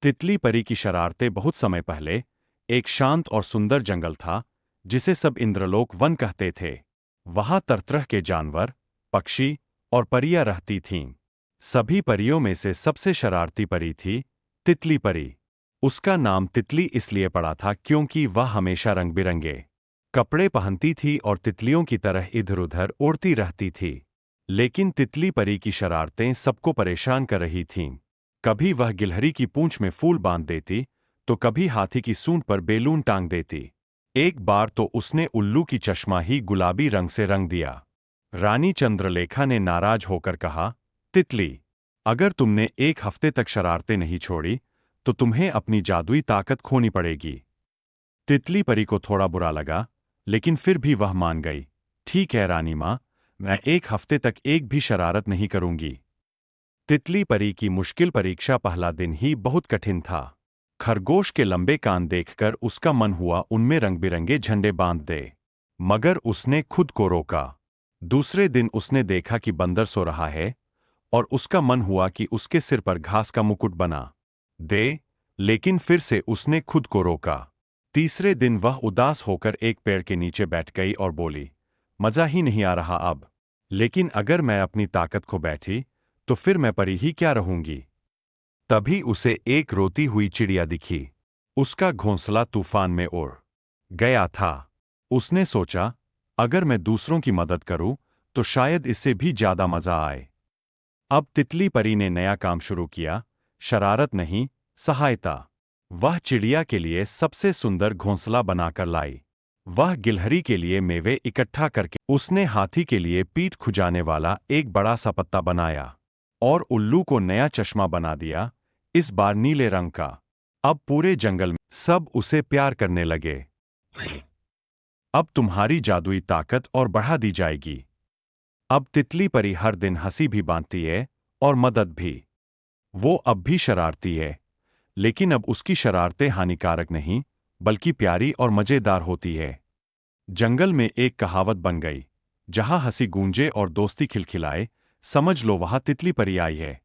तितली परी की शरारतें। बहुत समय पहले एक शांत और सुंदर जंगल था, जिसे सब इंद्रलोक वन कहते थे। वहां तरह-तरह के जानवर, पक्षी और परियां रहती थीं। सभी परियों में से सबसे शरारती परी थी तितली परी। उसका नाम तितली इसलिए पड़ा था क्योंकि वह हमेशा रंग-बिरंगे कपड़े पहनती थी और तितलियों की तरह इधर-उधर उड़ती रहती थी। लेकिन तितली परी की शरारतें सबको परेशान कर रही थीं। कभी वह गिलहरी की पूंछ में फूल बांध देती, तो कभी हाथी की सूंड पर बेलून टांग देती। एक बार तो उसने उल्लू की चश्मा ही गुलाबी रंग से रंग दिया। रानी चंद्रलेखा ने नाराज होकर कहा, तितली, अगर तुमने एक हफ्ते तक शरारतें नहीं छोड़ी, तो तुम्हें अपनी जादुई ताकत खोनी पड़ेगी। तितली परी को थोड़ा बुरा लगा, लेकिन फिर भी वह मान गई। ठीक है रानी माँ, मैं एक हफ्ते तक एक भी शरारत नहीं करूंगी। तितली परी की मुश्किल परीक्षा पहला दिन ही बहुत कठिन था। खरगोश के लंबे कान देखकर उसका मन हुआ उनमें रंग-बिरंगे झंडे बांध दे, मगर उसने खुद को रोका। दूसरे दिन उसने देखा कि बंदर सो रहा है और उसका मन हुआ कि उसके सिर पर घास का मुकुट बना दे, लेकिन फिर से उसने खुद को रोका। तीसरे दिन वह उदास होकर एक पेड़ के नीचे बैठ गई और बोली, मजा ही नहीं आ रहा अब। लेकिन अगर मैं अपनी ताकत खो बैठी, तो फिर मैं परी ही क्या रहूंगी। तभी उसे एक रोती हुई चिड़िया दिखी। उसका घोंसला तूफान में उड़ गया था। उसने सोचा, अगर मैं दूसरों की मदद करूं, तो शायद इससे भी ज्यादा मजा आए। अब तितली परी ने नया काम शुरू किया, शरारत नहीं, सहायता। वह चिड़िया के लिए सबसे सुंदर घोंसला बनाकर लाई। वह गिलहरी के लिए मेवे इकट्ठा करके उसने हाथी के लिए पीठ खुजाने वाला एक बड़ा सा पत्ता बनाया और उल्लू को नया चश्मा बना दिया, इस बार नीले रंग का। अब पूरे जंगल में सब उसे प्यार करने लगे। अब तुम्हारी जादुई ताकत और बढ़ा दी जाएगी। अब तितली परी हर दिन हंसी भी बांधती है और मदद भी। वो अब भी शरारती है, लेकिन अब उसकी शरारतें हानिकारक नहीं, बल्कि प्यारी और मजेदार होती है। जंगल में एक कहावत बन गई, जहां हंसी गूंजे और दोस्ती खिलखिलाए, समझ लो वहां तितली परी आई है।